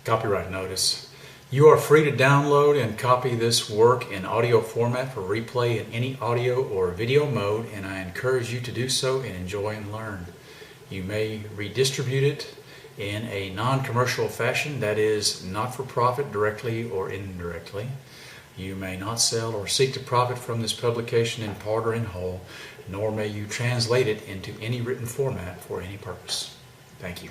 Copyright notice. You are free to download and copy this work in audio format for replay in any audio or video mode, and I encourage you to do so and enjoy and learn. You may redistribute it in a non-commercial fashion, that is, not for profit directly or indirectly. You may not sell or seek to profit from this publication in part or in whole, nor may you translate it into any written format for any purpose. Thank you.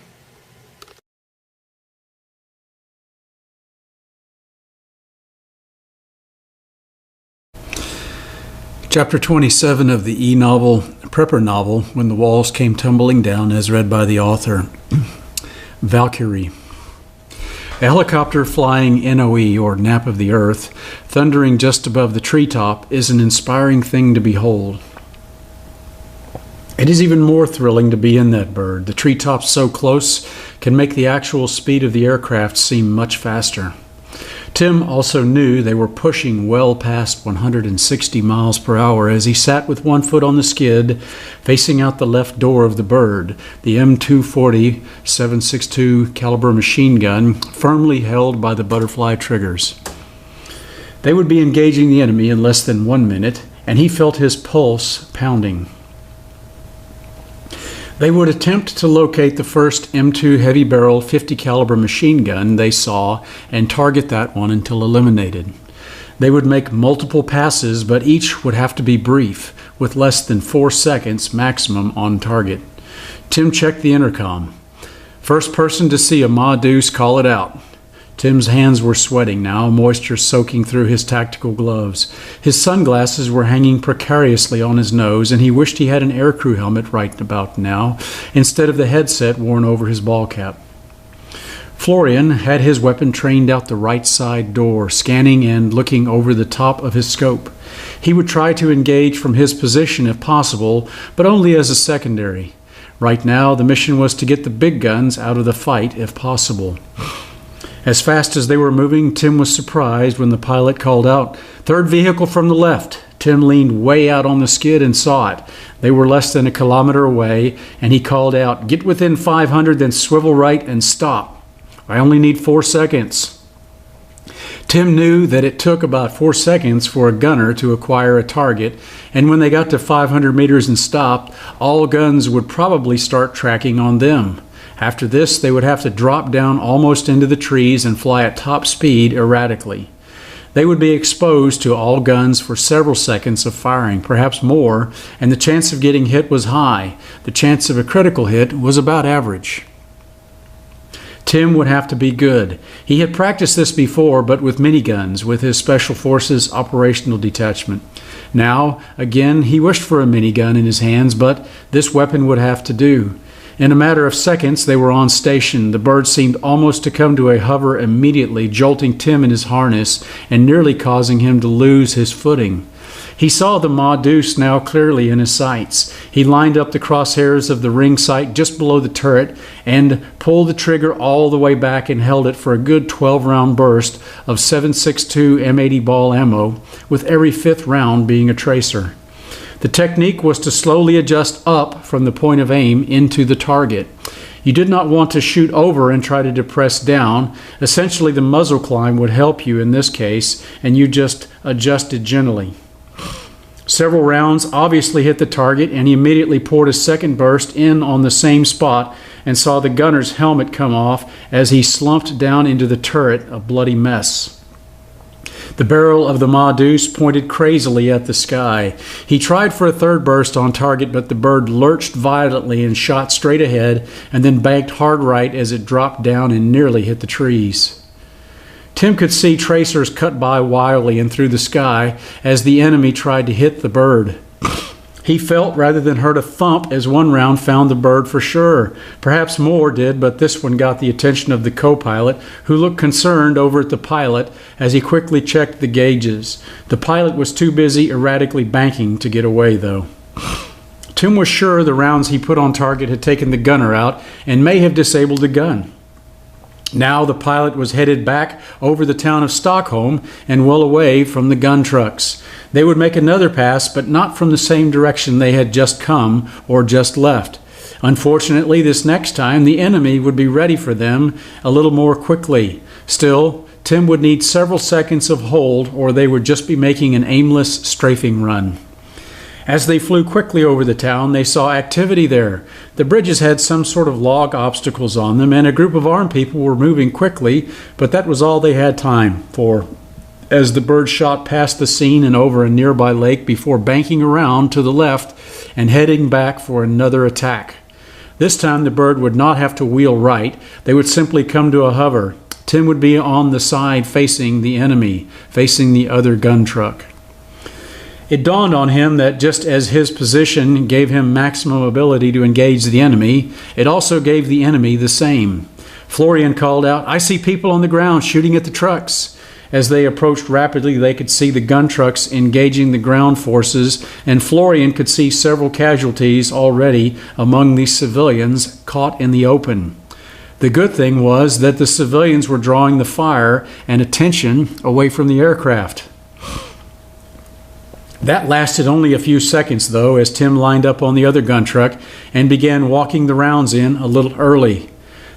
Chapter 27 of the Maineprepper novel, When the Walls Came Tumbling Down, as read by the author. Valkyrie. A helicopter flying NOE, or nap of the earth, thundering just above the treetop, is an inspiring thing to behold. It is even more thrilling to be in that bird. The treetops so close can make the actual speed of the aircraft seem much faster. Tim also knew they were pushing well past 160 miles per hour as he sat with one foot on the skid, facing out the left door of the bird, the M240 7.62 caliber machine gun firmly held by the butterfly triggers. They would be engaging the enemy in less than 1 minute, and he felt his pulse pounding. They would attempt to locate the first M2 heavy barrel 50 caliber machine gun they saw and target that one until eliminated. They would make multiple passes, but each would have to be brief, with less than 4 seconds maximum on target. Tim checked the intercom. First person to see a Ma Deuce, call it out. Tim's hands were sweating now, moisture soaking through his tactical gloves. His sunglasses were hanging precariously on his nose, and he wished he had an aircrew helmet right about now, instead of the headset worn over his ball cap. Florian had his weapon trained out the right side door, scanning and looking over the top of his scope. He would try to engage from his position if possible, but only as a secondary. Right now, the mission was to get the big guns out of the fight if possible. As fast as they were moving, Tim was surprised when the pilot called out, "Third vehicle from the left." Tim leaned way out on the skid and saw it. They were less than a kilometer away, and he called out, "Get within 500, then swivel right and stop. I only need 4 seconds." Tim knew that it took about 4 seconds for a gunner to acquire a target, and when they got to 500 meters and stopped, all guns would probably start tracking on them. After this, they would have to drop down almost into the trees and fly at top speed erratically. They would be exposed to all guns for several seconds of firing, perhaps more, and the chance of getting hit was high. The chance of a critical hit was about average. Tim would have to be good. He had practiced this before, but with miniguns, with his Special Forces Operational Detachment. Now, again, he wished for a minigun in his hands, but this weapon would have to do. In a matter of seconds, they were on station. The bird seemed almost to come to a hover immediately, jolting Tim in his harness and nearly causing him to lose his footing. He saw the Ma Deuce now clearly in his sights. He lined up the crosshairs of the ring sight just below the turret and pulled the trigger all the way back and held it for a good 12-round burst of 7.62 M80 ball ammo, with every 5th round being a tracer. The technique was to slowly adjust up from the point of aim into the target. You did not want to shoot over and try to depress down. Essentially, the muzzle climb would help you in this case, and you just adjusted gently. Several rounds obviously hit the target, and he immediately poured a second burst in on the same spot and saw the gunner's helmet come off as he slumped down into the turret, a bloody mess. The barrel of the Ma Deuce pointed crazily at the sky. He tried for a third burst on target, but the bird lurched violently and shot straight ahead and then banked hard right as it dropped down and nearly hit the trees. Tim could see tracers cut by wildly and through the sky as the enemy tried to hit the bird. He felt rather than heard a thump as one round found the bird for sure. Perhaps more did, but this one got the attention of the co-pilot, who looked concerned over at the pilot as he quickly checked the gauges. The pilot was too busy erratically banking to get away, though. Tim was sure the rounds he put on target had taken the gunner out and may have disabled the gun. Now the pilot was headed back over the town of Stockholm and well away from the gun trucks. They would make another pass, but not from the same direction they had just come or just left. Unfortunately, this next time, the enemy would be ready for them a little more quickly. Still, Tim would need several seconds of hold, or they would just be making an aimless strafing run. As they flew quickly over the town, they saw activity there. The bridges had some sort of log obstacles on them, and a group of armed people were moving quickly, but that was all they had time for, as the bird shot past the scene and over a nearby lake before banking around to the left and heading back for another attack. This time the bird would not have to wheel right. They would simply come to a hover. Tim would be on the side facing the enemy, facing the other gun truck. It dawned on him that just as his position gave him maximum ability to engage the enemy, it also gave the enemy the same. Florian called out, "I see people on the ground shooting at the trucks." As they approached rapidly, they could see the gun trucks engaging the ground forces, and Florian could see several casualties already among the civilians caught in the open. The good thing was that the civilians were drawing the fire and attention away from the aircraft. That lasted only a few seconds, though, as Tim lined up on the other gun truck and began walking the rounds in a little early.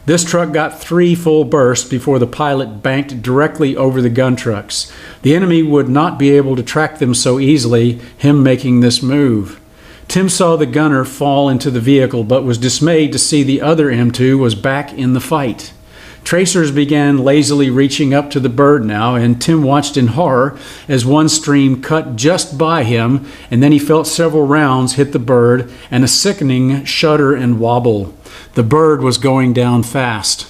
This truck got 3 full bursts before the pilot banked directly over the gun trucks. The enemy would not be able to track them so easily, him making this move. Tim saw the gunner fall into the vehicle, but was dismayed to see the other M2 was back in the fight. Tracers began lazily reaching up to the bird now, and Tim watched in horror as one stream cut just by him, and then he felt several rounds hit the bird and a sickening shudder and wobble. The bird was going down fast.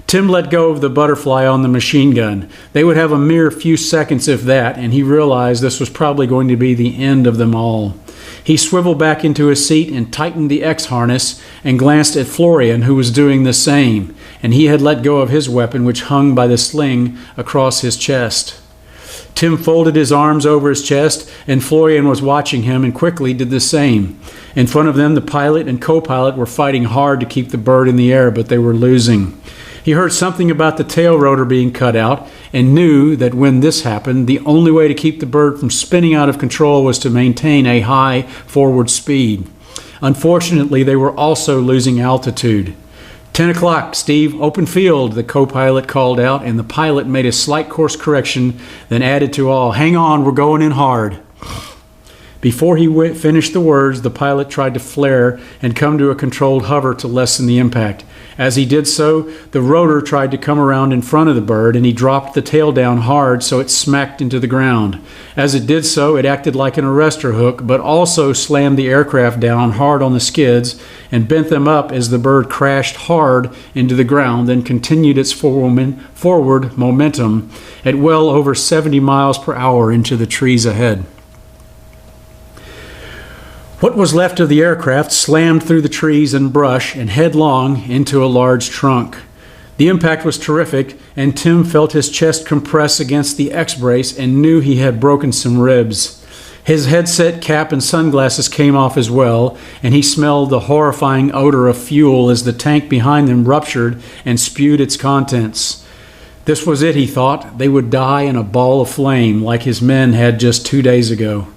Tim let go of the butterfly on the machine gun. They would have a mere few seconds, if that, and he realized this was probably going to be the end of them all. He swiveled back into his seat and tightened the X-harness and glanced at Florian, who was doing the same, and he had let go of his weapon, which hung by the sling across his chest. Tim folded his arms over his chest, and Florian was watching him and quickly did the same. In front of them, the pilot and co-pilot were fighting hard to keep the bird in the air, but they were losing. He heard something about the tail rotor being cut out and knew that when this happened, the only way to keep the bird from spinning out of control was to maintain a high forward speed. Unfortunately, they were also losing altitude. 10 o'clock, Steve, open field, the co-pilot called out, and the pilot made a slight course correction, then added to all, "Hang on, we're going in hard." Before he finished the words, the pilot tried to flare and come to a controlled hover to lessen the impact. As he did so, the rotor tried to come around in front of the bird, and he dropped the tail down hard so it smacked into the ground. As it did so, it acted like an arrestor hook, but also slammed the aircraft down hard on the skids and bent them up as the bird crashed hard into the ground, then continued its forward momentum at well over 70 miles per hour into the trees ahead. What was left of the aircraft slammed through the trees and brush and headlong into a large trunk. The impact was terrific, and Tim felt his chest compress against the X-brace and knew he had broken some ribs. His headset, cap, and sunglasses came off as well, and he smelled the horrifying odor of fuel as the tank behind them ruptured and spewed its contents. This was it, he thought. They would die in a ball of flame like his men had just 2 days ago.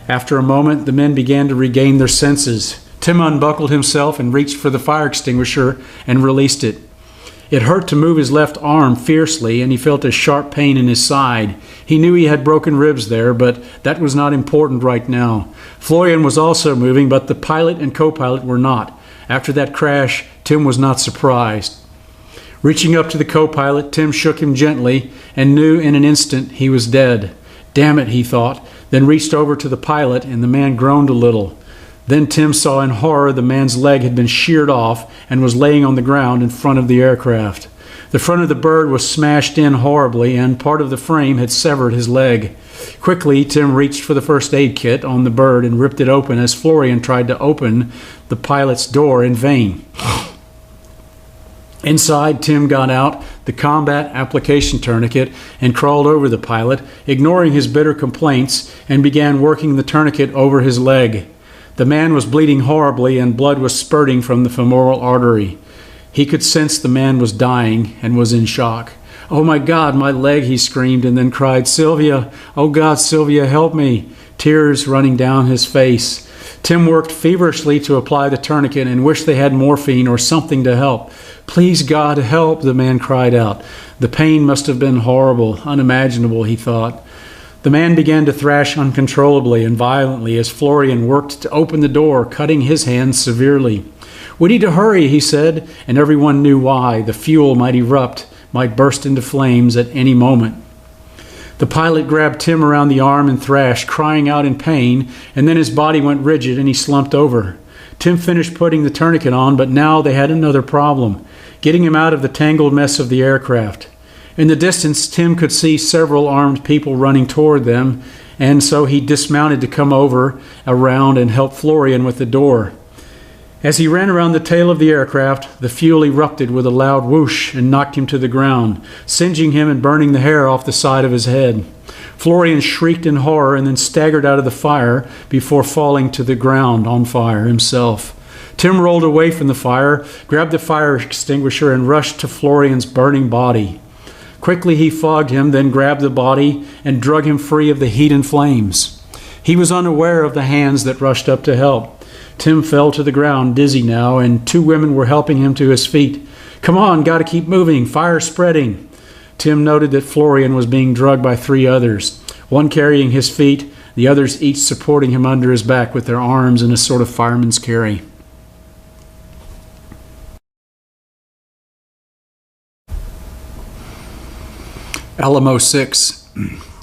After a moment, the men began to regain their senses. Tim unbuckled himself and reached for the fire extinguisher and released it. It hurt to move his left arm fiercely, and he felt a sharp pain in his side. He knew he had broken ribs there, but that was not important right now. Florian was also moving, but the pilot and co-pilot were not. After that crash, Tim was not surprised. Reaching up to the co-pilot, Tim shook him gently and knew in an instant he was dead. Damn it, he thought, then reached over to the pilot, and the man groaned a little. Then Tim saw in horror the man's leg had been sheared off and was laying on the ground in front of the aircraft. The front of the bird was smashed in horribly, and part of the frame had severed his leg. Quickly, Tim reached for the first aid kit on the bird and ripped it open as Florian tried to open the pilot's door in vain. Inside, Tim got out the combat application tourniquet and crawled over the pilot, ignoring his bitter complaints, and began working the tourniquet over his leg. The man was bleeding horribly, and blood was spurting from the femoral artery. He could sense the man was dying and was in shock. "Oh my God, my leg," he screamed, and then cried, "Sylvia! Oh God, Sylvia, help me!" Tears running down his face. Tim worked feverishly to apply the tourniquet and wished they had morphine or something to help. "Please, God, help," the man cried out. The pain must have been horrible, unimaginable, he thought. The man began to thrash uncontrollably and violently as Florian worked to open the door, cutting his hands severely. "We need to hurry," he said, and everyone knew why. The fuel might erupt, might burst into flames at any moment. The pilot grabbed Tim around the arm and thrashed, crying out in pain, and then his body went rigid and he slumped over. Tim finished putting the tourniquet on, but now they had another problem, getting him out of the tangled mess of the aircraft. In the distance, Tim could see several armed people running toward them, and so he dismounted to come around and help Florian with the door. As he ran around the tail of the aircraft, the fuel erupted with a loud whoosh and knocked him to the ground, singeing him and burning the hair off the side of his head. Florian shrieked in horror and then staggered out of the fire before falling to the ground on fire himself. Tim rolled away from the fire, grabbed the fire extinguisher, and rushed to Florian's burning body. Quickly he fogged him, then grabbed the body and drug him free of the heat and flames. He was unaware of the hands that rushed up to help. Tim fell to the ground, dizzy now, and two women were helping him to his feet. "Come on, gotta keep moving, fire's spreading." Tim noted that Florian was being drugged by three others, one carrying his feet, the others each supporting him under his back with their arms in a sort of fireman's carry. Alamo 6.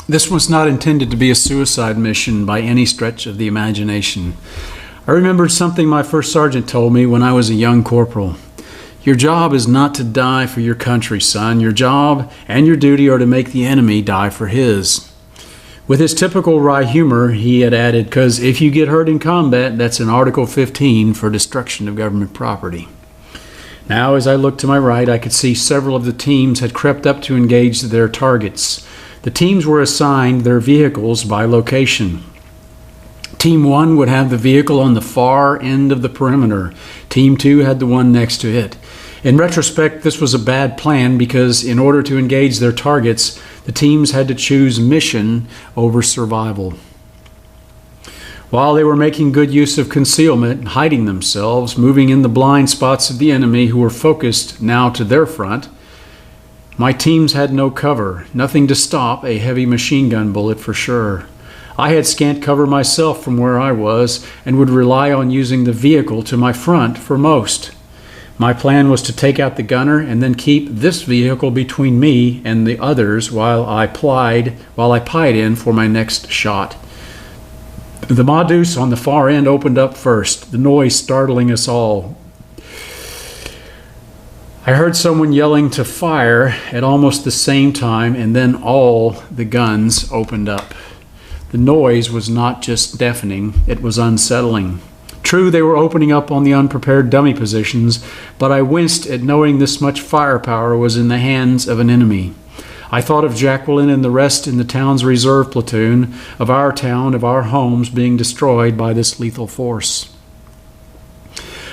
This was not intended to be a suicide mission by any stretch of the imagination. I remembered something my first sergeant told me when I was a young corporal. "Your job is not to die for your country, son. Your job and your duty are to make the enemy die for his." With his typical wry humor, he had added, "'Cause if you get hurt in combat, that's an Article 15 for destruction of government property." Now, as I looked to my right, I could see several of the teams had crept up to engage their targets. The teams were assigned their vehicles by location. Team 1 would have the vehicle on the far end of the perimeter. Team 2 had the one next to it. In retrospect, this was a bad plan because in order to engage their targets, the teams had to choose mission over survival. While they were making good use of concealment, hiding themselves, moving in the blind spots of the enemy who were focused now to their front, my teams had no cover, nothing to stop a heavy machine gun bullet for sure. I had scant cover myself from where I was and would rely on using the vehicle to my front for most. My plan was to take out the gunner and then keep this vehicle between me and the others while I pied in for my next shot. The Madus on the far end opened up first, the noise startling us all. I heard someone yelling to fire at almost the same time, and then all the guns opened up. The noise was not just deafening, it was unsettling. True, they were opening up on the unprepared dummy positions, but I winced at knowing this much firepower was in the hands of an enemy. I thought of Jacqueline and the rest in the town's reserve platoon, of our town, of our homes being destroyed by this lethal force.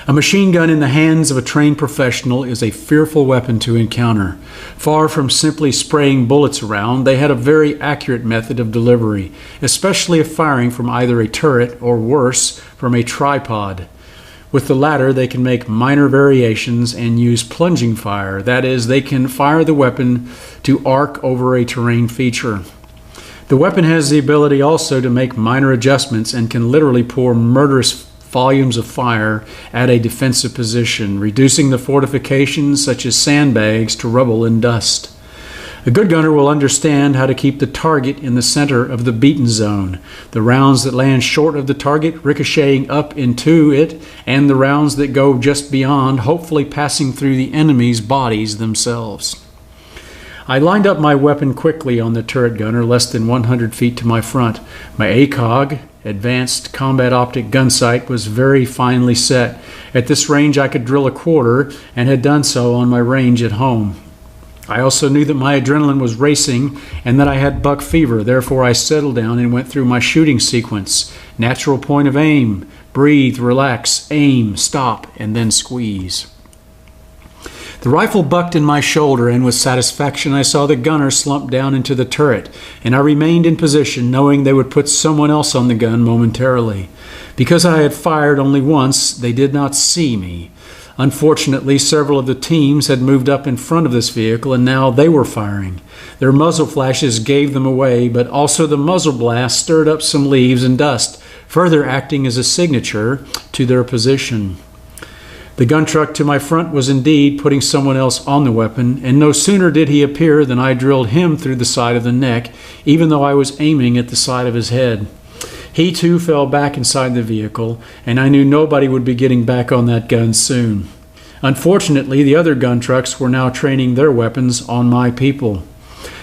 A machine gun in the hands of a trained professional is a fearful weapon to encounter. Far from simply spraying bullets around, they had a very accurate method of delivery, especially if firing from either a turret or worse, from a tripod. With the latter, they can make minor variations and use plunging fire. That is, they can fire the weapon to arc over a terrain feature. The weapon has the ability also to make minor adjustments and can literally pour murderous volumes of fire at a defensive position, reducing the fortifications such as sandbags to rubble and dust. A good gunner will understand how to keep the target in the center of the beaten zone, the rounds that land short of the target ricocheting up into it, and the rounds that go just beyond, hopefully passing through the enemy's bodies themselves. I lined up my weapon quickly on the turret gunner less than 100 feet to my front. My ACOG, Advanced Combat Optic Gun Sight, was very finely set. At this range I could drill a quarter and had done so on my range at home. I also knew that my adrenaline was racing and that I had buck fever. Therefore, I settled down and went through my shooting sequence. Natural point of aim, breathe, relax, aim, stop, and then squeeze. The rifle bucked in my shoulder, and with satisfaction I saw the gunner slump down into the turret, and I remained in position, knowing they would put someone else on the gun momentarily. Because I had fired only once, they did not see me. Unfortunately, several of the teams had moved up in front of this vehicle, and now they were firing. Their muzzle flashes gave them away, but also the muzzle blast stirred up some leaves and dust, further acting as a signature to their position. The gun truck to my front was indeed putting someone else on the weapon, and no sooner did he appear than I drilled him through the side of the neck, even though I was aiming at the side of his head. He too fell back inside the vehicle, and I knew nobody would be getting back on that gun soon. Unfortunately, the other gun trucks were now training their weapons on my people.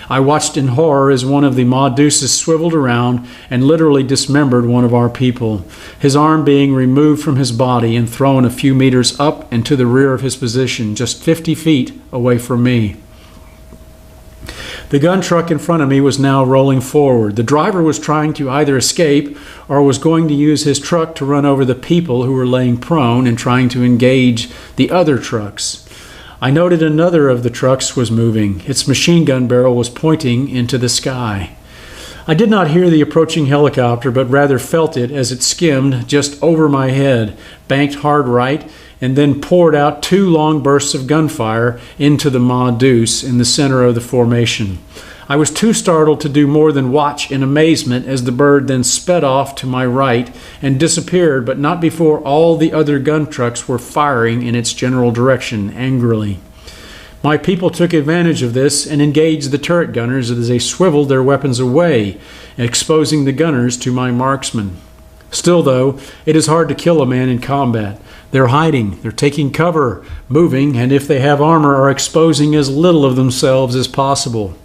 I watched in horror as one of the Ma Deuces swiveled around and literally dismembered one of our people, his arm being removed from his body and thrown a few meters up and to the rear of his position, just 50 feet away from me. The gun truck in front of me was now rolling forward. The driver was trying to either escape or was going to use his truck to run over the people who were laying prone and trying to engage the other trucks. I noted another of the trucks was moving. Its machine gun barrel was pointing into the sky. I did not hear the approaching helicopter, but rather felt it as it skimmed just over my head, banked hard right, and then poured out two long bursts of gunfire into the Ma Deuce in the center of the formation. I was too startled to do more than watch in amazement as the bird then sped off to my right and disappeared, but not before all the other gun trucks were firing in its general direction angrily. My people took advantage of this and engaged the turret gunners as they swiveled their weapons away, exposing the gunners to my marksmen. Still, though, it is hard to kill a man in combat. They're hiding, they're taking cover, moving, and if they have armor, are exposing as little of themselves as possible.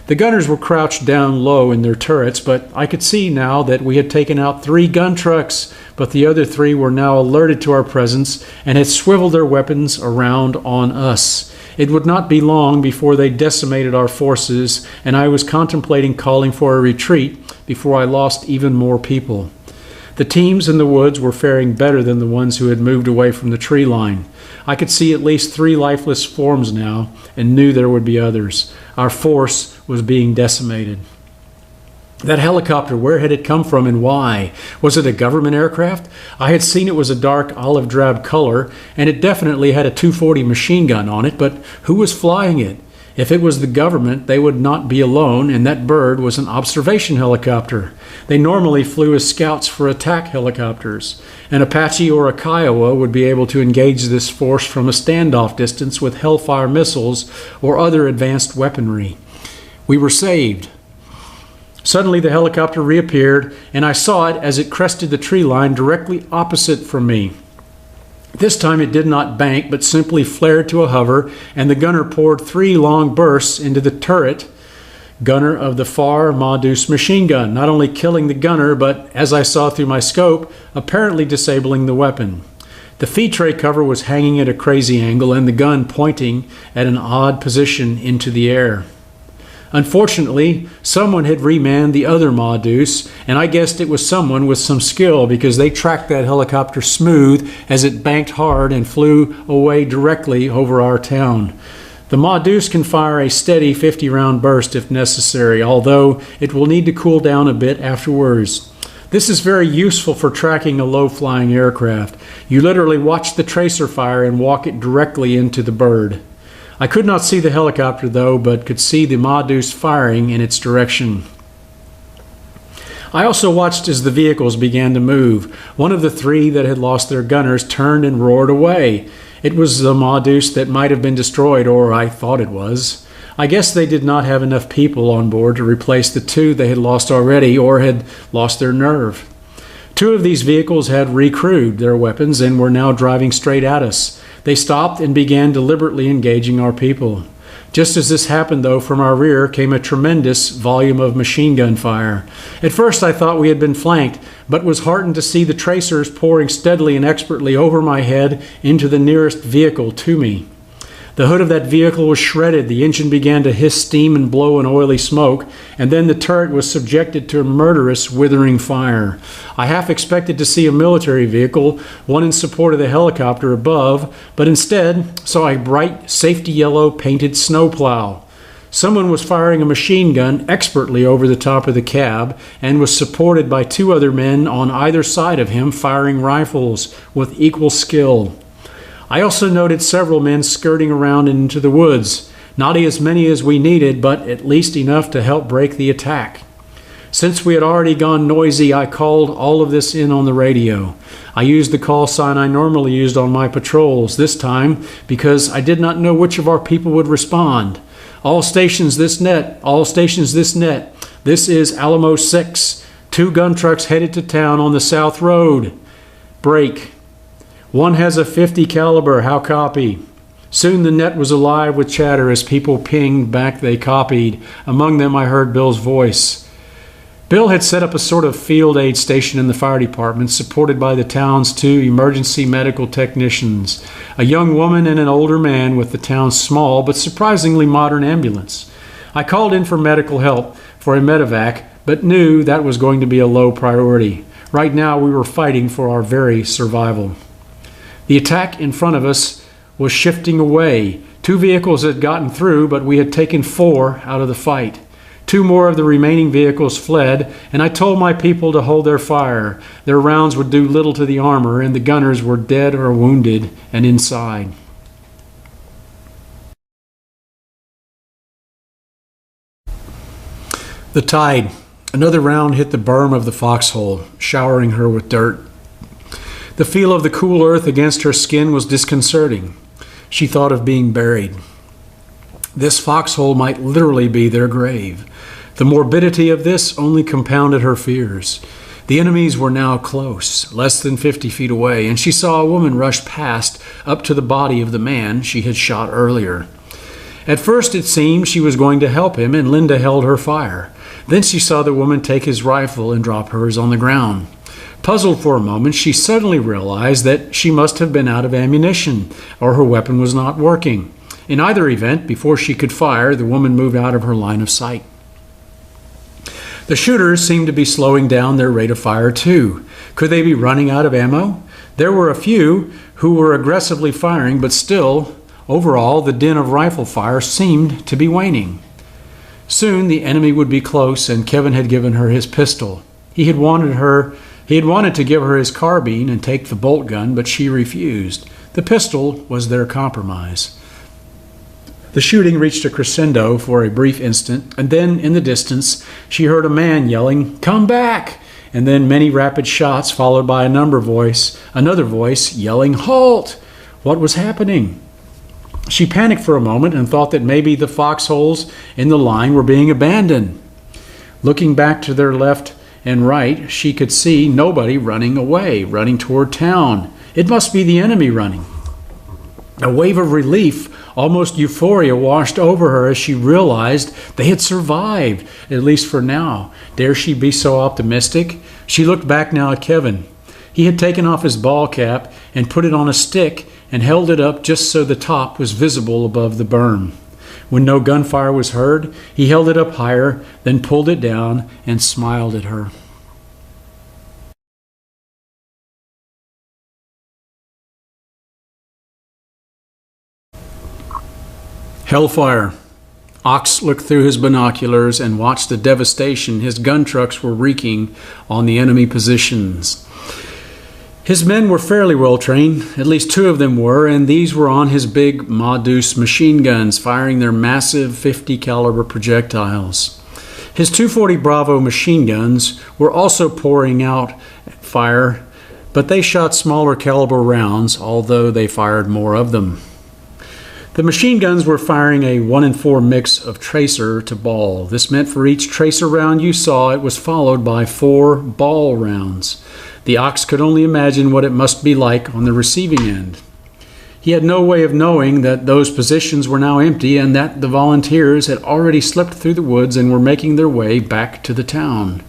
The gunners were crouched down low in their turrets, but I could see now that we had taken out 3 gun trucks, but the other 3 were now alerted to our presence and had swiveled their weapons around on us. It would not be long before they decimated our forces, and I was contemplating calling for a retreat before I lost even more people. The teams in the woods were faring better than the ones who had moved away from the tree line. I could see at least 3 lifeless forms now and knew there would be others. Our force was being decimated. That helicopter, where had it come from and why? Was it a government aircraft? I had seen it was a dark olive drab color, and it definitely had a .240 machine gun on it, but who was flying it? If it was the government, they would not be alone, and that bird was an observation helicopter. They normally flew as scouts for attack helicopters. An Apache or a Kiowa would be able to engage this force from a standoff distance with Hellfire missiles or other advanced weaponry. We were saved. Suddenly the helicopter reappeared, and I saw it as it crested the tree line directly opposite from me. This time it did not bank, but simply flared to a hover, and the gunner poured 3 long bursts into the turret gunner of the far Ma Deuce machine gun, not only killing the gunner, but, as I saw through my scope, apparently disabling the weapon. The feed tray cover was hanging at a crazy angle, and the gun pointing at an odd position into the air. Unfortunately, someone had remanned the other Ma Deuce, and I guessed it was someone with some skill because they tracked that helicopter smooth as it banked hard and flew away directly over our town. The Ma Deuce can fire a steady 50-round burst if necessary, although it will need to cool down a bit afterwards. This is very useful for tracking a low-flying aircraft. You literally watch the tracer fire and walk it directly into the bird. I could not see the helicopter though, but could see the Ma Deuce firing in its direction. I also watched as the vehicles began to move. One of the 3 that had lost their gunners turned and roared away. It was the Ma Deuce that might have been destroyed, or I thought it was. I guess they did not have enough people on board to replace the 2 they had lost already or had lost their nerve. 2 of these vehicles had recrewed their weapons and were now driving straight at us. They stopped and began deliberately engaging our people. Just as this happened, though, from our rear came a tremendous volume of machine gun fire. At first I thought we had been flanked, but was heartened to see the tracers pouring steadily and expertly over my head into the nearest vehicle to me. The hood of that vehicle was shredded, the engine began to hiss steam and blow an oily smoke, and then the turret was subjected to a murderous, withering fire. I half expected to see a military vehicle, one in support of the helicopter above, but instead saw a bright, safety yellow painted snowplow. Someone was firing a machine gun expertly over the top of the cab and was supported by two other men on either side of him firing rifles with equal skill. I also noted several men skirting around into the woods, not as many as we needed, but at least enough to help break the attack. Since we had already gone noisy, I called all of this in on the radio. I used the call sign I normally used on my patrols this time because I did not know which of our people would respond. All stations this net, all stations this net. This is Alamo 6. 2 gun trucks headed to town on the South Road. Break. One has a .50 caliber, how copy? Soon the net was alive with chatter as people pinged back they copied. Among them I heard Bill's voice. Bill had set up a sort of field aid station in the fire department, supported by the town's 2 emergency medical technicians, a young woman and an older man with the town's small but surprisingly modern ambulance. I called in for medical help for a medevac, but knew that was going to be a low priority. Right now we were fighting for our very survival. The attack in front of us was shifting away. 2 vehicles had gotten through, but we had taken 4 out of the fight. 2 more of the remaining vehicles fled, and I told my people to hold their fire. Their rounds would do little to the armor, and the gunners were dead or wounded and inside. The tide. Another round hit the berm of the foxhole, showering her with dirt. The feel of the cool earth against her skin was disconcerting. She thought of being buried. This foxhole might literally be their grave. The morbidity of this only compounded her fears. The enemies were now close, less than 50 feet away, and she saw a woman rush past up to the body of the man she had shot earlier. At first it seemed she was going to help him, and Linda held her fire. Then she saw the woman take his rifle and drop hers on the ground. Puzzled for a moment, she suddenly realized that she must have been out of ammunition, or her weapon was not working. In either event, before she could fire, the woman moved out of her line of sight. The shooters seemed to be slowing down their rate of fire too. Could they be running out of ammo? There were a few who were aggressively firing, but still, overall, the din of rifle fire seemed to be waning. Soon the enemy would be close, and Kevin had given her his pistol. He had wanted to give her his carbine and take the bolt gun, but she refused. The pistol was their compromise. The shooting reached a crescendo for a brief instant, and then in the distance she heard a man yelling, "Come back!" and then many rapid shots followed by another voice yelling, "Halt!" What was happening? She panicked for a moment and thought that maybe the foxholes in the line were being abandoned. Looking back to their left and right, she could see nobody running away, running toward town. It must be the enemy running. A wave of relief, almost euphoria, washed over her as she realized they had survived, at least for now. Dare she be so optimistic? She looked back now at Kevin. He had taken off his ball cap and put it on a stick and held it up just so the top was visible above the berm. When no gunfire was heard, he held it up higher, then pulled it down and smiled at her. Hellfire. Ox looked through his binoculars and watched the devastation his gun trucks were wreaking on the enemy positions. His men were fairly well trained, at least 2 of them were, and these were on his big Ma-Deuce machine guns, firing their massive .50 caliber projectiles. His 240 Bravo machine guns were also pouring out fire, but they shot smaller caliber rounds, although they fired more of them. The machine guns were firing a 1-in-4 mix of tracer to ball. This meant for each tracer round you saw, it was followed by 4 ball rounds. The Ox could only imagine what it must be like on the receiving end. He had no way of knowing that those positions were now empty and that the volunteers had already slipped through the woods and were making their way back to the town.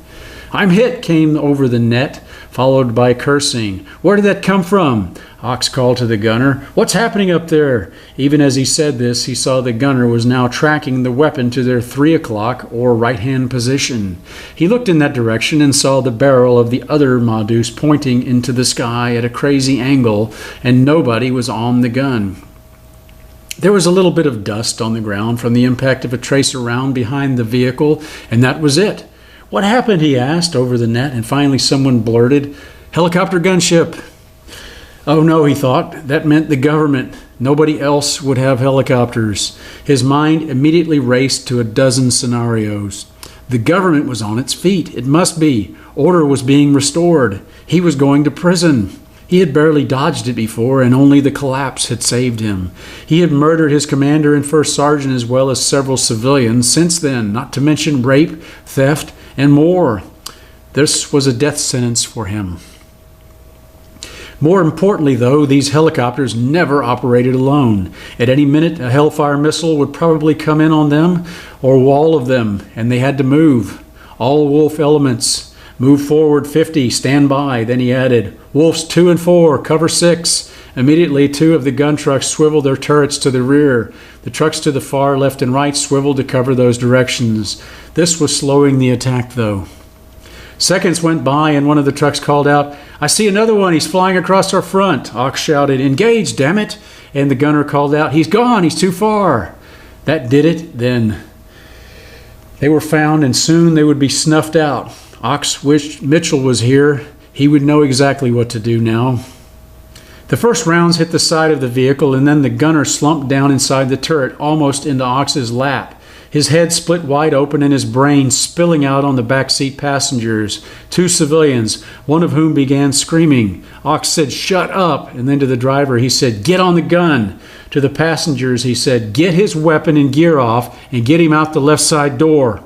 "I'm hit," came over the net, followed by cursing. "Where did that come from?" Ox called to the gunner. "What's happening up there?" Even as he said this, he saw the gunner was now tracking the weapon to their 3 o'clock or right-hand position. He looked in that direction and saw the barrel of the other Modus pointing into the sky at a crazy angle, and nobody was on the gun. There was a little bit of dust on the ground from the impact of a tracer round behind the vehicle, and that was it. "What happened?" he asked over the net, and finally someone blurted, "Helicopter gunship." Oh no, he thought, that meant the government. Nobody else would have helicopters. His mind immediately raced to a dozen scenarios. The government was on its feet. It must be. Order was being restored. He was going to prison. He had barely dodged it before, and only the collapse had saved him. He had murdered his commander and first sergeant as well as several civilians since then, not to mention rape, theft, and more. This was a death sentence for him. More importantly, though, these helicopters never operated alone. At any minute, a Hellfire missile would probably come in on them, or all of them, and they had to move. All Wolf elements. Move forward 50, stand by. Then he added, Wolves 2 and 4, cover 6. Immediately, 2 of the gun trucks swiveled their turrets to the rear. The trucks to the far left and right swiveled to cover those directions. This was slowing the attack, though. Seconds went by, and one of the trucks called out, "I see another one. He's flying across our front." Ox shouted, "Engage, damn it!" And the gunner called out, "He's gone. He's too far." That did it, then. They were found, and soon they would be snuffed out. Ox wished Mitchell was here. He would know exactly what to do now. The first rounds hit the side of the vehicle, and then the gunner slumped down inside the turret, almost into Ox's lap. His head split wide open and his brain spilling out on the backseat passengers. 2 civilians, one of whom began screaming. Ox said, "Shut up!" And then to the driver he said, "Get on the gun!" To the passengers he said, "Get his weapon and gear off and get him out the left side door."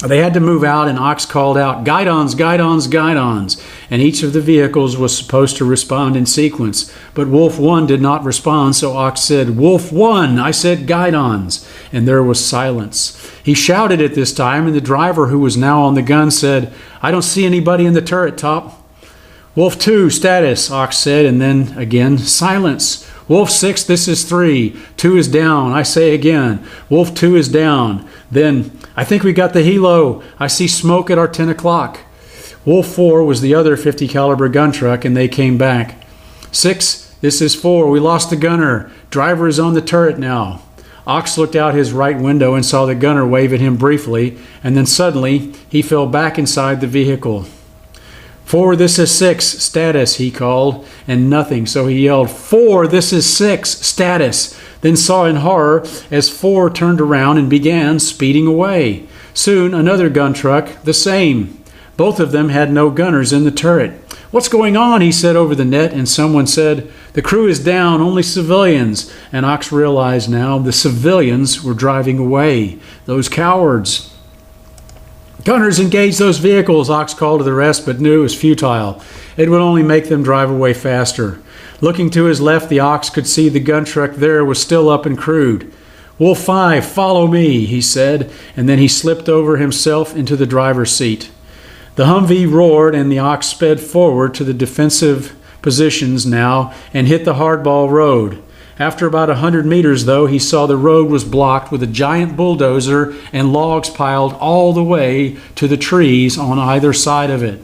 They had to move out, and Ox called out, "Guidons, guidons, guidons," and each of the vehicles was supposed to respond in sequence. But Wolf 1 did not respond, so Ox said, "Wolf 1, I said guidons," and there was silence. He shouted at this time, and the driver, who was now on the gun, said, "I don't see anybody in the turret top." "Wolf 2, status," Ox said, and then again, silence. "Wolf 6, this is 3. 2 is down. I say again, Wolf 2 is down." Then, "I think we got the helo. I see smoke at our 10 o'clock. Wolf 4 was the other 50 caliber gun truck, and they came back. 6, this is 4. We lost the gunner. Driver is on the turret now. Ox looked out his right window and saw the gunner wave at him briefly, and then suddenly he fell back inside the vehicle. 4, this is 6, status, he called, and nothing, so he yelled, 4, this is 6, status, then saw in horror as 4 turned around and began speeding away. Soon another gun truck, the same. Both of them had no gunners in the turret. "What's going on?" he said over the net, and someone said, "The crew is down, only civilians." And Ox realized now the civilians were driving away, those cowards. "Gunners, engage those vehicles," Ox called to the rest, but knew it was futile. It would only make them drive away faster. Looking to his left, the Ox could see the gun truck there was still up and crewed. "Wolf 5, follow me," he said, and then he slipped over himself into the driver's seat. The Humvee roared, and the Ox sped forward to the defensive positions now and hit the hardball road. After about 100 meters, though, he saw the road was blocked with a giant bulldozer and logs piled all the way to the trees on either side of it.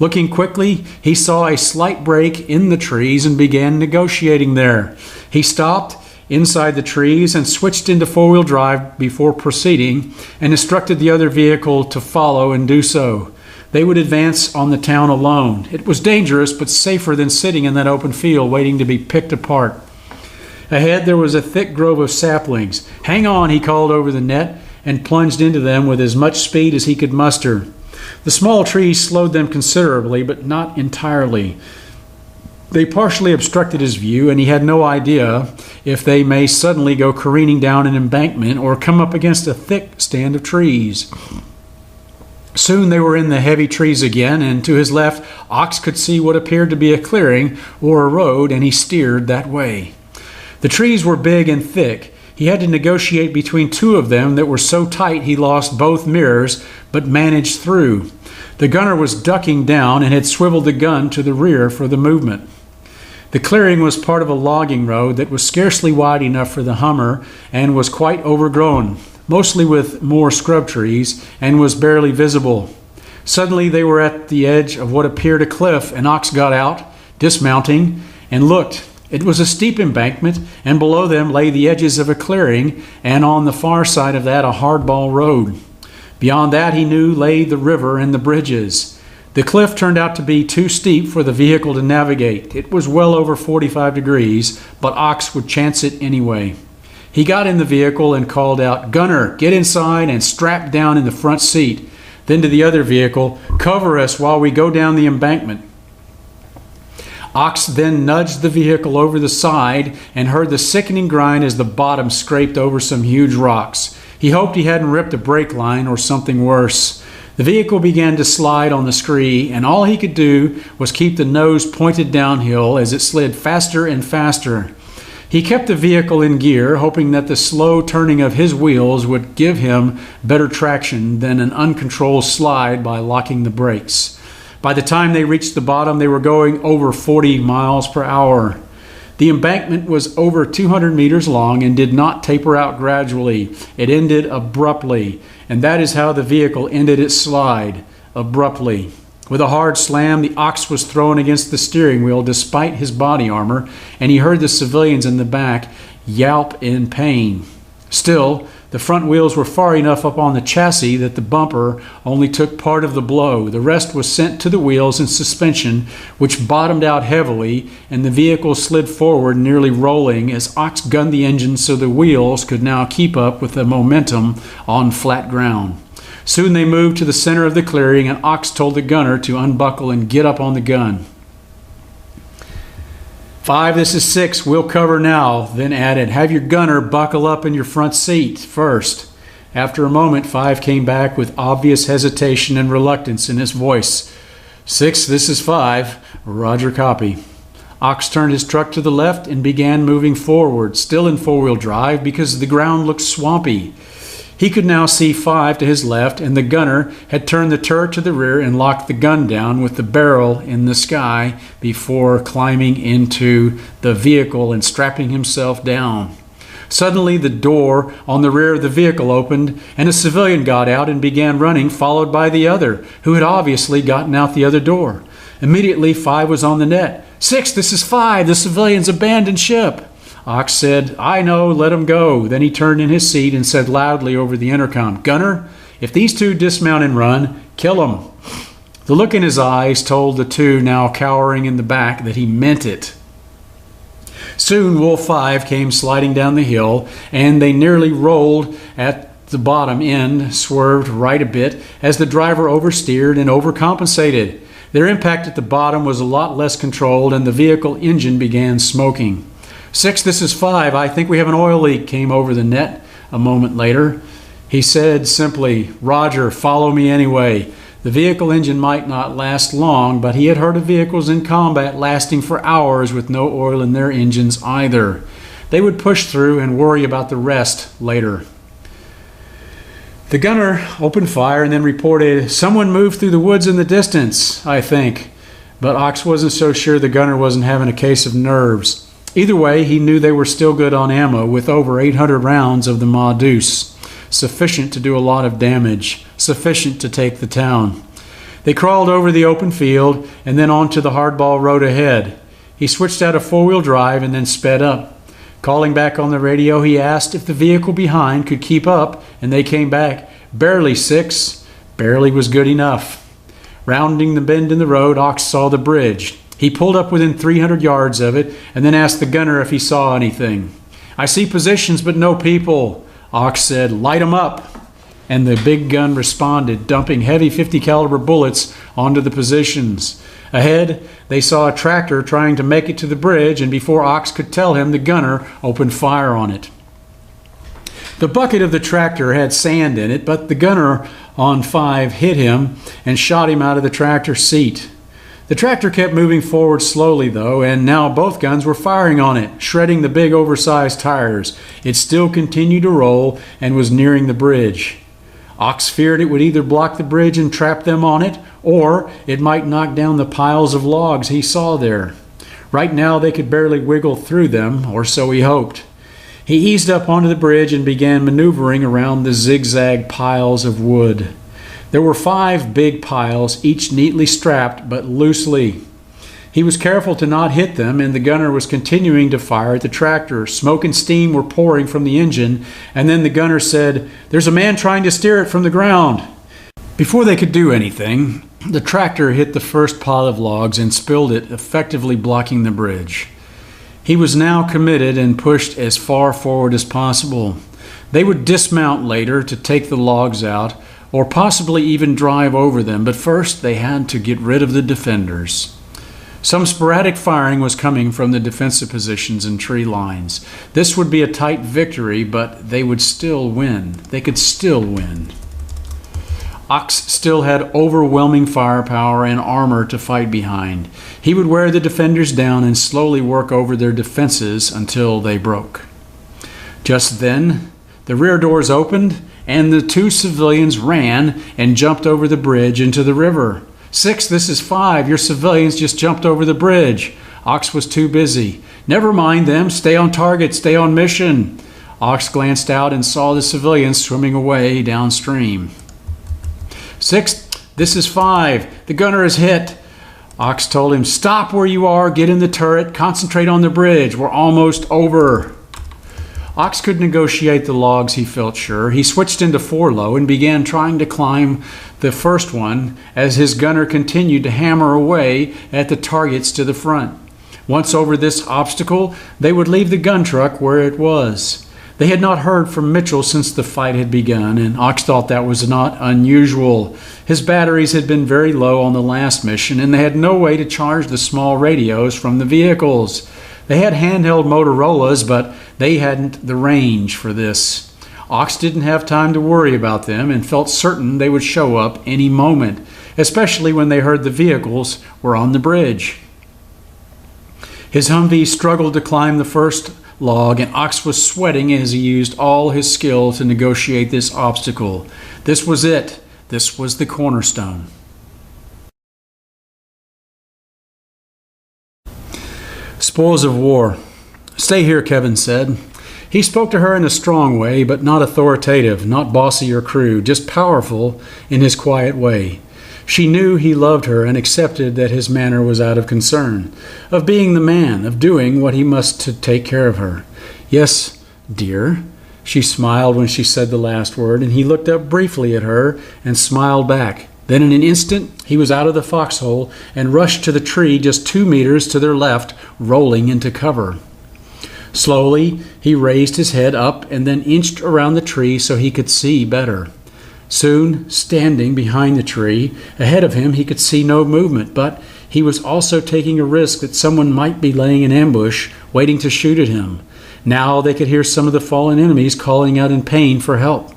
Looking quickly, he saw a slight break in the trees and began negotiating there. He stopped inside the trees and switched into four-wheel drive before proceeding and instructed the other vehicle to follow and do so. They would advance on the town alone. It was dangerous, but safer than sitting in that open field waiting to be picked apart. Ahead there was a thick grove of saplings. "Hang on," he called over the net and plunged into them with as much speed as he could muster. The small trees slowed them considerably, but not entirely. They partially obstructed his view, and he had no idea if they may suddenly go careening down an embankment or come up against a thick stand of trees. Soon they were in the heavy trees again, and to his left, Ox could see what appeared to be a clearing or a road, and he steered that way. The trees were big and thick. He had to negotiate between 2 of them that were so tight he lost both mirrors, but managed through. The gunner was ducking down and had swiveled the gun to the rear for the movement. The clearing was part of a logging road that was scarcely wide enough for the Hummer and was quite overgrown, mostly with more scrub trees, and was barely visible. Suddenly they were at the edge of what appeared a cliff, and Ox got out, dismounting, and looked. It was a steep embankment, and below them lay the edges of a clearing, and on the far side of that a hardball road. Beyond that, he knew, lay the river and the bridges. The cliff turned out to be too steep for the vehicle to navigate. It was well over 45 degrees, but Ox would chance it anyway. He got in the vehicle and called out, "Gunner, get inside and strap down in the front seat." Then to the other vehicle, "Cover us while we go down the embankment." Ox then nudged the vehicle over the side and heard the sickening grind as the bottom scraped over some huge rocks. He hoped he hadn't ripped a brake line or something worse. The vehicle began to slide on the scree, and all he could do was keep the nose pointed downhill as it slid faster and faster. He kept the vehicle in gear, hoping that the slow turning of his wheels would give him better traction than an uncontrolled slide by locking the brakes. By the time they reached the bottom, they were going over 40 miles per hour. The embankment was over 200 meters long and did not taper out gradually. It ended abruptly, and that is how the vehicle ended its slide, abruptly. With a hard slam, the Ox was thrown against the steering wheel despite his body armor, and he heard the civilians in the back yelp in pain. Still, the front wheels were far enough up on the chassis that the bumper only took part of the blow. The rest was sent to the wheels and suspension, which bottomed out heavily, and the vehicle slid forward, nearly rolling, as Ox gunned the engine so the wheels could now keep up with the momentum on flat ground. Soon they moved to the center of the clearing, and Ox told the gunner to unbuckle and get up on the gun. "5, this is 6, we'll cover now," then added, "Have your gunner buckle up in your front seat first." After a moment, 5 came back with obvious hesitation and reluctance in his voice. "6, this is 5, Roger, copy." Ox turned his truck to the left and began moving forward, still in four-wheel drive because the ground looked swampy. He could now see 5 to his left, and the gunner had turned the turret to the rear and locked the gun down with the barrel in the sky before climbing into the vehicle and strapping himself down. Suddenly, the door on the rear of the vehicle opened, and a civilian got out and began running, followed by the other, who had obviously gotten out the other door. Immediately, 5 was on the net. "6, this is 5, the civilians abandoned ship." Ox said, "I know, let him go." Then he turned in his seat and said loudly over the intercom, "Gunner, if these two dismount and run, kill them." The look in his eyes told the two now cowering in the back that he meant it. Soon Wolf 5 came sliding down the hill, and they nearly rolled at the bottom end, swerved right a bit as the driver oversteered and overcompensated. Their impact at the bottom was a lot less controlled, and the vehicle engine began smoking. "6, this is 5. I think we have an oil leak," came over the net a moment later. He said simply, "Roger, follow me anyway." The vehicle engine might not last long, but he had heard of vehicles in combat lasting for hours with no oil in their engines either. They would push through and worry about the rest later. The gunner opened fire and then reported, "Someone moved through the woods in the distance, I think." But Ox wasn't so sure the gunner wasn't having a case of nerves. Either way, he knew they were still good on ammo, with over 800 rounds of the Ma Deuce, sufficient to do a lot of damage, sufficient to take the town. They crawled over the open field and then onto the hardball road ahead. He switched out of four-wheel drive and then sped up. Calling back on the radio, he asked if the vehicle behind could keep up, and they came back, "Barely, 6. Barely was good enough." Rounding the bend in the road, Ox saw the bridge. He pulled up within 300 yards of it and then asked the gunner if he saw anything. "I see positions but no people." Ox said, "Light 'em up." And the big gun responded, dumping heavy 50 caliber bullets onto the positions. Ahead, they saw a tractor trying to make it to the bridge, and before Ox could tell him, the gunner opened fire on it. The bucket of the tractor had sand in it, but the gunner on 5 hit him and shot him out of the tractor seat. The tractor kept moving forward slowly, though, and now both guns were firing on it, shredding the big oversized tires. It still continued to roll and was nearing the bridge. Ox feared it would either block the bridge and trap them on it, or it might knock down the piles of logs he saw there. Right now they could barely wiggle through them, or so he hoped. He eased up onto the bridge and began maneuvering around the zigzag piles of wood. There were 5 big piles, each neatly strapped but loosely. He was careful to not hit them, and the gunner was continuing to fire at the tractor. Smoke and steam were pouring from the engine, and then the gunner said, "There's a man trying to steer it from the ground." Before they could do anything, the tractor hit the first pile of logs and spilled it, effectively blocking the bridge. He was now committed and pushed as far forward as possible. They would dismount later to take the logs out, or possibly even drive over them, but first they had to get rid of the defenders. Some sporadic firing was coming from the defensive positions and tree lines. This would be a tight victory, but they would still win. They could still win. Ox still had overwhelming firepower and armor to fight behind. He would wear the defenders down and slowly work over their defenses until they broke. Just then, the rear doors opened, and the 2 civilians ran and jumped over the bridge into the river. "6, this is 5. Your civilians just jumped over the bridge." Ox was too busy. "Never mind them. Stay on target. Stay on mission." Ox glanced out and saw the civilians swimming away downstream. "6, this is 5. The gunner is hit." Ox told him, "Stop where you are. Get in the turret. Concentrate on the bridge. We're almost over." Ox could negotiate the logs, he felt sure. He switched into 4-low and began trying to climb the first one as his gunner continued to hammer away at the targets to the front. Once over this obstacle, they would leave the gun truck where it was. They had not heard from Mitchell since the fight had begun, and Ox thought that was not unusual. His batteries had been very low on the last mission, and they had no way to charge the small radios from the vehicles. They had handheld Motorola's, but they hadn't the range for this. Ox didn't have time to worry about them and felt certain they would show up any moment, especially when they heard the vehicles were on the bridge. His Humvee struggled to climb the first log, and Ox was sweating as he used all his skill to negotiate this obstacle. This was it. This was the cornerstone. Spoils of war. "Stay here," Kevin said. He spoke to her in a strong way, but not authoritative, not bossy or crude, just powerful in his quiet way. She knew he loved her and accepted that his manner was out of concern, of being the man, of doing what he must to take care of her. "Yes, dear." She smiled when she said the last word, and he looked up briefly at her and smiled back. Then in an instant, he was out of the foxhole and rushed to the tree just 2 meters to their left, rolling into cover. Slowly, he raised his head up and then inched around the tree so he could see better. Soon, standing behind the tree, ahead of him he could see no movement, but he was also taking a risk that someone might be laying an ambush, waiting to shoot at him. Now they could hear some of the fallen enemies calling out in pain for help.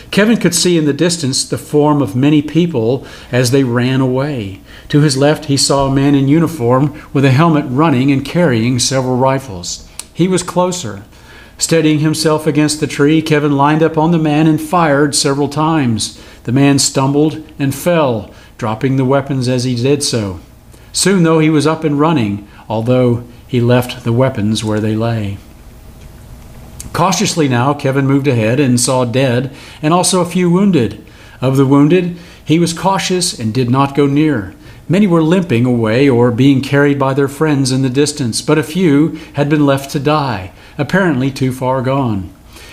Kevin could see in the distance the form of many people as they ran away. To his left, he saw a man in uniform with a helmet running and carrying several rifles. He was closer. Steadying himself against the tree, Kevin lined up on the man and fired several times. The man stumbled and fell, dropping the weapons as he did so. Soon, though, he was up and running, although he left the weapons where they lay. Cautiously now, Kevin moved ahead and saw dead and also a few wounded. Of the wounded, he was cautious and did not go near. Many were limping away or being carried by their friends in the distance, but a few had been left to die, apparently too far gone.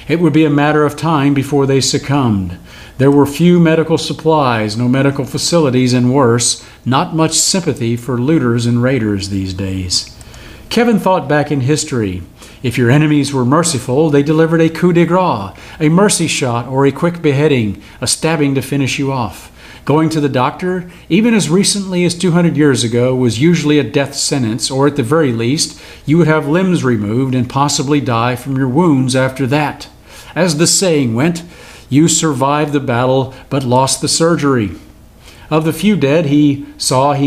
It would be a matter of time before they succumbed. There were few medical supplies, no medical facilities, and worse, not much sympathy for looters and raiders these days. Kevin thought back in history. If your enemies were merciful, they delivered a coup de grace, a mercy shot, or a quick beheading, a stabbing to finish you off. Going to the doctor, even as recently as 200 years ago, was usually a death sentence, or at the very least, you would have limbs removed and possibly die from your wounds after that. As the saying went, you survived the battle but lost the surgery. Of the few dead he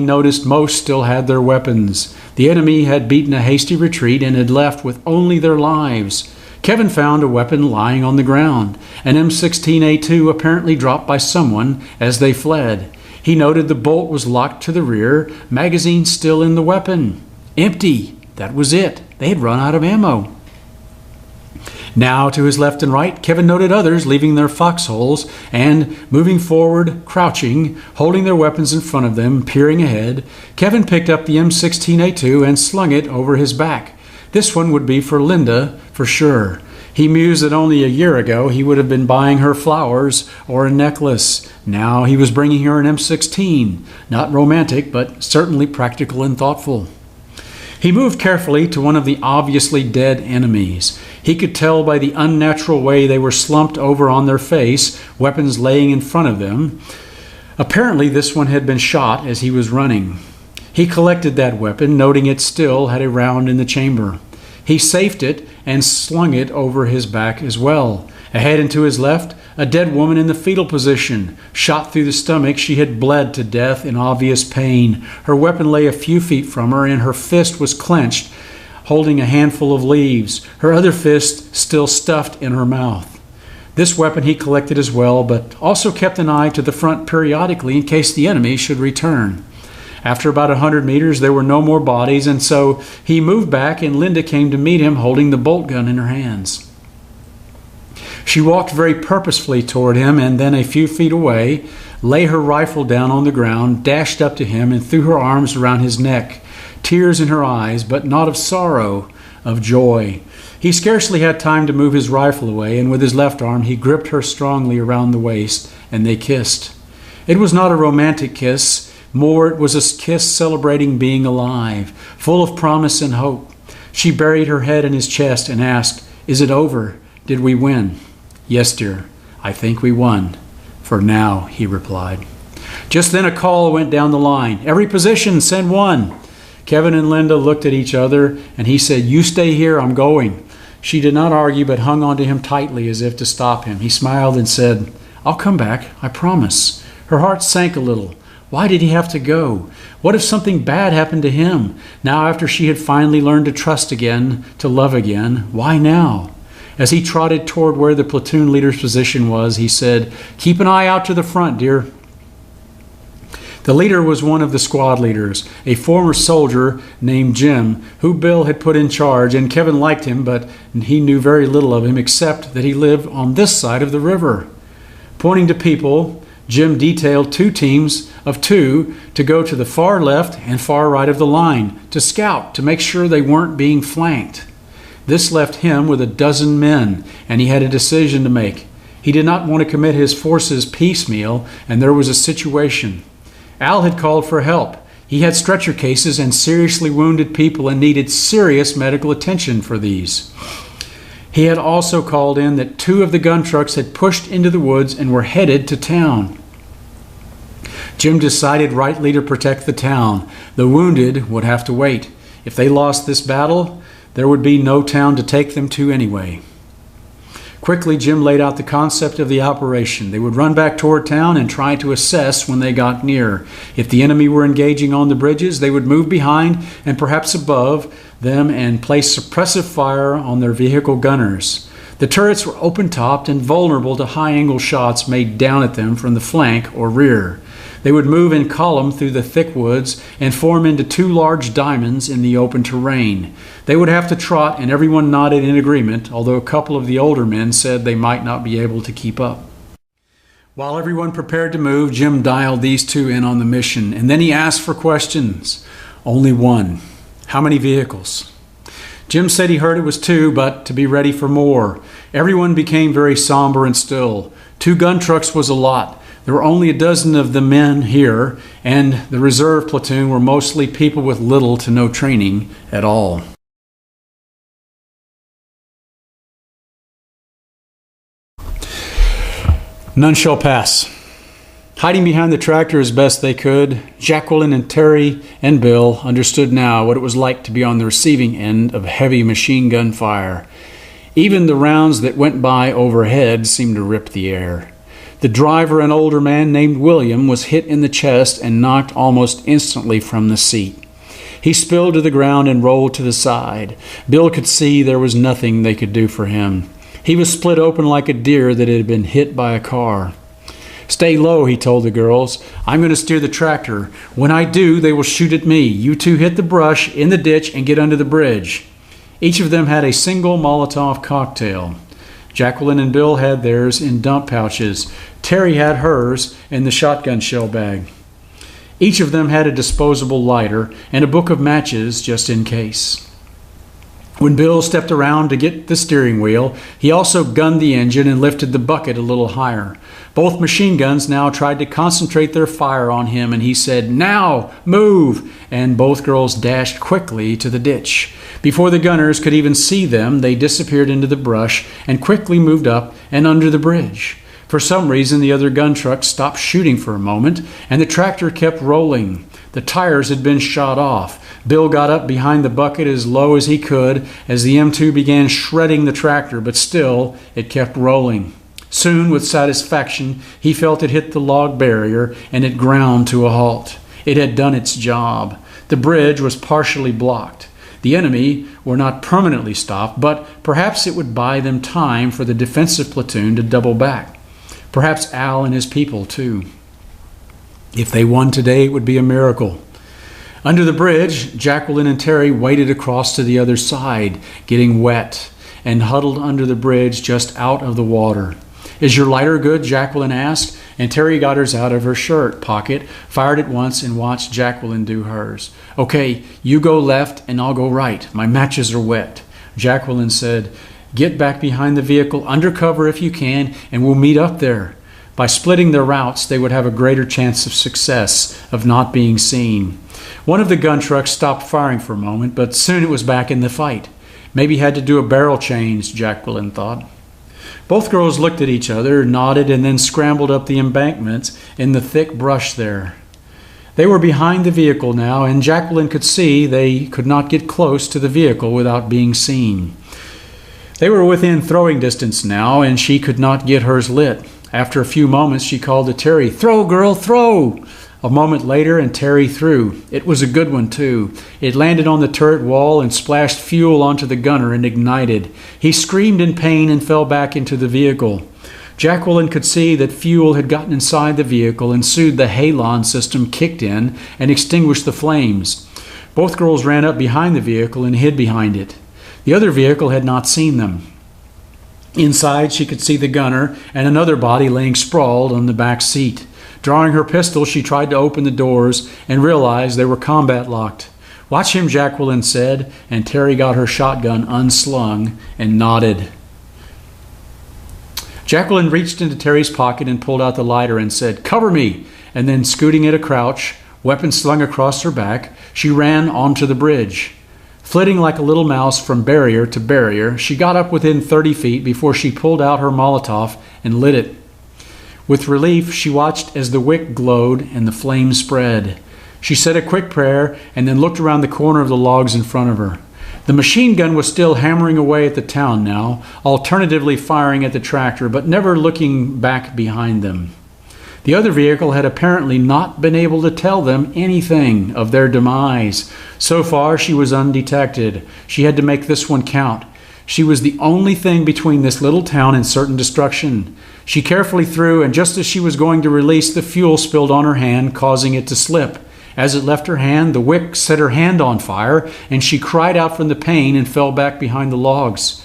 noticed most still had their weapons. The enemy had beaten a hasty retreat and had left with only their lives. Kevin found a weapon lying on the ground, an M16A2 apparently dropped by someone as they fled. He noted the bolt was locked to the rear, magazine still in the weapon. Empty. That was it. They had run out of ammo. Now, to his left and right, Kevin noted others leaving their foxholes and, moving forward, crouching, holding their weapons in front of them, peering ahead. Kevin picked up the M16A2 and slung it over his back. This one would be for Linda, for sure. He mused that only a year ago he would have been buying her flowers or a necklace. Now he was bringing her an M16. Not romantic, but certainly practical and thoughtful. He moved carefully to one of the obviously dead enemies. He could tell by the unnatural way they were slumped over on their face, weapons laying in front of them. Apparently this one had been shot as he was running. He collected that weapon, noting it still had a round in the chamber. He safed it and slung it over his back as well. Ahead and to his left, a dead woman in the fetal position. Shot through the stomach, she had bled to death in obvious pain. Her weapon lay a few feet from her, and her fist was clenched, holding a handful of leaves, her other fist still stuffed in her mouth. This weapon he collected as well, but also kept an eye to the front periodically in case the enemy should return. After about 100 meters, there were no more bodies, and so he moved back, and Linda came to meet him holding the bolt gun in her hands. She walked very purposefully toward him, and then a few feet away, lay her rifle down on the ground, dashed up to him, and threw her arms around his neck. Tears in her eyes, but not of sorrow, of joy. He scarcely had time to move his rifle away, and with his left arm he gripped her strongly around the waist, and they kissed. It was not a romantic kiss. More, it was a kiss celebrating being alive, full of promise and hope. She buried her head in his chest and asked, "Is it over? Did we win?" "Yes, dear, I think we won. For now," he replied. Just then a call went down the line. "Every position, send one." Kevin and Linda looked at each other, and he said, "You stay here, I'm going." She did not argue, but hung onto him tightly as if to stop him. He smiled and said, "I'll come back, I promise." Her heart sank a little. Why did he have to go? What if something bad happened to him? Now, after she had finally learned to trust again, to love again, why now? As he trotted toward where the platoon leader's position was, he said, "Keep an eye out to the front, dear." The leader was one of the squad leaders, a former soldier named Jim, who Bill had put in charge, and Kevin liked him, but he knew very little of him except that he lived on this side of the river. Pointing to people, Jim detailed 2 teams of 2 to go to the far left and far right of the line, to scout, to make sure they weren't being flanked. This left him with 12 men, and he had a decision to make. He did not want to commit his forces piecemeal, and there was a situation. Al had called for help. He had stretcher cases and seriously wounded people and needed serious medical attention for these. He had also called in that 2 of the gun trucks had pushed into the woods and were headed to town. Jim decided rightly to protect the town. The wounded would have to wait. If they lost this battle, there would be no town to take them to anyway. Quickly, Jim laid out the concept of the operation. They would run back toward town and try to assess when they got near. If the enemy were engaging on the bridges, they would move behind and perhaps above them and place suppressive fire on their vehicle gunners. The turrets were open-topped and vulnerable to high-angle shots made down at them from the flank or rear. They would move in column through the thick woods and form into 2 large diamonds in the open terrain. They would have to trot, and everyone nodded in agreement, although a couple of the older men said they might not be able to keep up. While everyone prepared to move, Jim dialed these 2 in on the mission, and then he asked for questions. Only one. How many vehicles? Jim said he heard it was 2, but to be ready for more. Everyone became very somber and still. 2 gun trucks was a lot. There were only 12 of the men here, and the reserve platoon were mostly people with little to no training at all. None shall pass. Hiding behind the tractor as best they could, Jacqueline and Terry and Bill understood now what it was like to be on the receiving end of heavy machine gun fire. Even the rounds that went by overhead seemed to rip the air. The driver, an older man named William, was hit in the chest and knocked almost instantly from the seat. He spilled to the ground and rolled to the side. Bill could see there was nothing they could do for him. He was split open like a deer that had been hit by a car. "Stay low," he told the girls. "I'm going to steer the tractor. When I do, they will shoot at me. You two hit the brush in the ditch and get under the bridge." Each of them had a single Molotov cocktail. Jacqueline and Bill had theirs in dump pouches. Terry had hers in the shotgun shell bag. Each of them had a disposable lighter and a book of matches just in case. When Bill stepped around to get the steering wheel, he also gunned the engine and lifted the bucket a little higher. Both machine guns now tried to concentrate their fire on him, and he said, "Now, move!" And both girls dashed quickly to the ditch. Before the gunners could even see them, they disappeared into the brush and quickly moved up and under the bridge. For some reason, the other gun truck stopped shooting for a moment, and the tractor kept rolling. The tires had been shot off. Bill got up behind the bucket as low as he could as the M2 began shredding the tractor, but still, it kept rolling. Soon, with satisfaction, he felt it hit the log barrier, and it ground to a halt. It had done its job. The bridge was partially blocked. The enemy were not permanently stopped, but perhaps it would buy them time for the defensive platoon to double back. Perhaps Al and his people, too. If they won today, it would be a miracle. Under the bridge, Jacqueline and Terry waded across to the other side, getting wet, and huddled under the bridge just out of the water. "Is your lighter good?" Jacqueline asked, and Terry got hers out of her shirt pocket, fired it once, and watched Jacqueline do hers. "Okay, you go left and I'll go right. My matches are wet." Jacqueline said, "Get back behind the vehicle, under cover if you can, and we'll meet up there." By splitting their routes, they would have a greater chance of success, of not being seen. One of the gun trucks stopped firing for a moment, but soon it was back in the fight. Maybe had to do a barrel change, Jacqueline thought. Both girls looked at each other, nodded, and then scrambled up the embankment in the thick brush there. They were behind the vehicle now, and Jacqueline could see they could not get close to the vehicle without being seen. They were within throwing distance now, and she could not get hers lit. After a few moments, she called to Terry, "Throw, girl, throw!" A moment later, and Terry threw. It was a good one, too. It landed on the turret wall and splashed fuel onto the gunner and ignited. He screamed in pain and fell back into the vehicle. Jacqueline could see that fuel had gotten inside the vehicle, and soon the halon system kicked in and extinguished the flames. Both girls ran up behind the vehicle and hid behind it. The other vehicle had not seen them. Inside, she could see the gunner and another body laying sprawled on the back seat. Drawing her pistol, she tried to open the doors and realized they were combat locked. "Watch him," Jacqueline said, and Terry got her shotgun unslung and nodded. Jacqueline reached into Terry's pocket and pulled out the lighter and said, "Cover me!" And then, scooting at a crouch, weapon slung across her back, she ran onto the bridge. Flitting like a little mouse from barrier to barrier, she got up within 30 feet before she pulled out her Molotov and lit it. With relief, she watched as the wick glowed and the flame spread. She said a quick prayer and then looked around the corner of the logs in front of her. The machine gun was still hammering away at the town now, alternatively firing at the tractor, but never looking back behind them. The other vehicle had apparently not been able to tell them anything of their demise. So far, she was undetected. She had to make this one count. She was the only thing between this little town and certain destruction. She carefully threw, and just as she was going to release, the fuel spilled on her hand, causing it to slip. As it left her hand, the wick set her hand on fire, and she cried out from the pain and fell back behind the logs.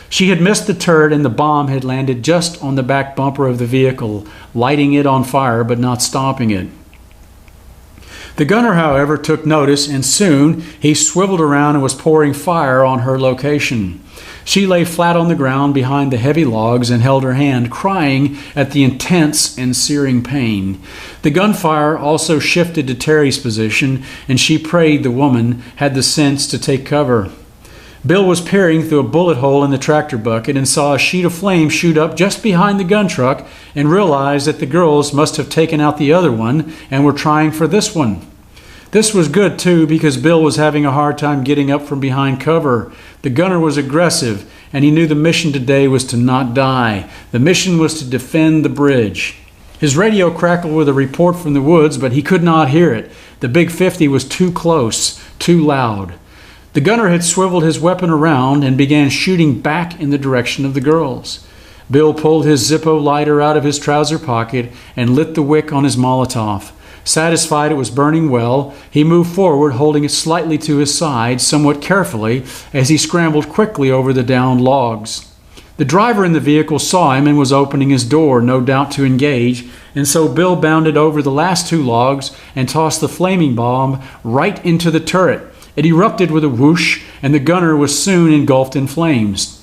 She had missed the turret, and the bomb had landed just on the back bumper of the vehicle, lighting it on fire but not stopping it. The gunner, however, took notice, and soon he swiveled around and was pouring fire on her location. She lay flat on the ground behind the heavy logs and held her hand, crying at the intense and searing pain. The gunfire also shifted to Terry's position, and she prayed the woman had the sense to take cover. Bill was peering through a bullet hole in the tractor bucket and saw a sheet of flame shoot up just behind the gun truck and realized that the girls must have taken out the other one and were trying for this one. This was good, too, because Bill was having a hard time getting up from behind cover. The gunner was aggressive, and he knew the mission today was to not die. The mission was to defend the bridge. His radio crackled with a report from the woods, but he could not hear it. The Big 50 was too close, too loud. The gunner had swiveled his weapon around and began shooting back in the direction of the girls. Bill pulled his Zippo lighter out of his trouser pocket and lit the wick on his Molotov. Satisfied it was burning well, he moved forward, holding it slightly to his side, somewhat carefully, as he scrambled quickly over the downed logs. The driver in the vehicle saw him and was opening his door, no doubt to engage, and so Bill bounded over the last 2 logs and tossed the flaming bomb right into the turret. It erupted with a whoosh, and the gunner was soon engulfed in flames.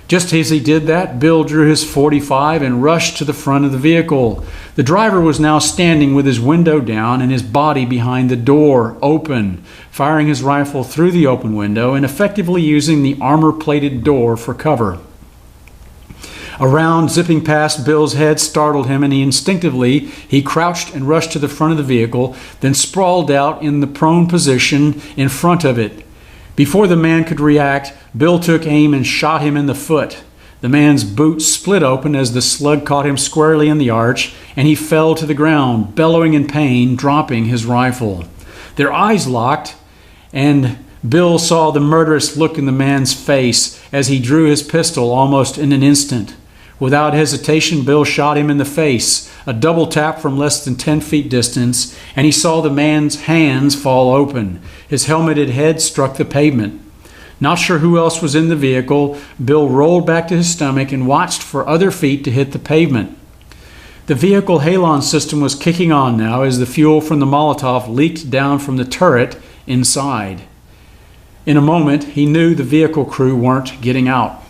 Just as he did that, Bill drew his .45 and rushed to the front of the vehicle. The driver was now standing with his window down and his body behind the door, open, firing his rifle through the open window and effectively using the armor-plated door for cover. A round zipping past Bill's head startled him, and he crouched and rushed to the front of the vehicle, then sprawled out in the prone position in front of it. Before the man could react, Bill took aim and shot him in the foot. The man's boot split open as the slug caught him squarely in the arch, and he fell to the ground, bellowing in pain, dropping his rifle. Their eyes locked, and Bill saw the murderous look in the man's face as he drew his pistol almost in an instant. Without hesitation, Bill shot him in the face, a double tap from less than 10 feet distance, and he saw the man's hands fall open. His helmeted head struck the pavement. Not sure who else was in the vehicle, Bill rolled back to his stomach and watched for other feet to hit the pavement. The vehicle halon system was kicking on now as the fuel from the Molotov leaked down from the turret inside. In a moment, he knew the vehicle crew weren't getting out.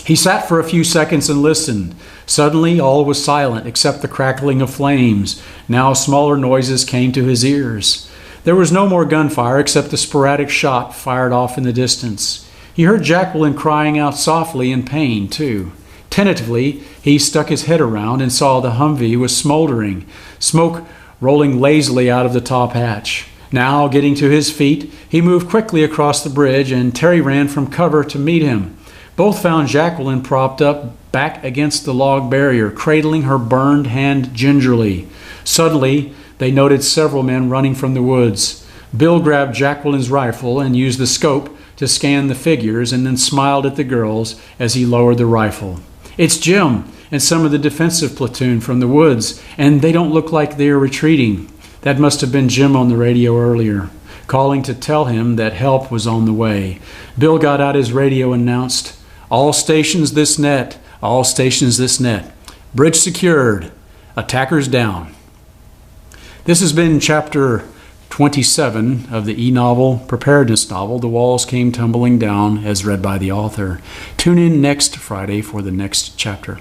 He sat for a few seconds and listened. Suddenly, all was silent except the crackling of flames. Now smaller noises came to his ears. There was no more gunfire except the sporadic shot fired off in the distance. He heard Jacqueline crying out softly in pain, too. Tentatively, he stuck his head around and saw the Humvee was smoldering, smoke rolling lazily out of the top hatch. Now, getting to his feet, he moved quickly across the bridge, and Terry ran from cover to meet him. Both found Jacqueline propped up back against the log barrier, cradling her burned hand gingerly. Suddenly, they noted several men running from the woods. Bill grabbed Jacqueline's rifle and used the scope to scan the figures, and then smiled at the girls as he lowered the rifle. "It's Jim and some of the defensive platoon from the woods, and they don't look like they are retreating." That must have been Jim on the radio earlier, calling to tell him that help was on the way. Bill got out his radio and announced, "All stations this net, all stations this net. Bridge secured, attackers down." This has been chapter 27 of the e-novel preparedness novel, The Walls Came Tumbling Down, as read by the author. Tune in next Friday for the next chapter.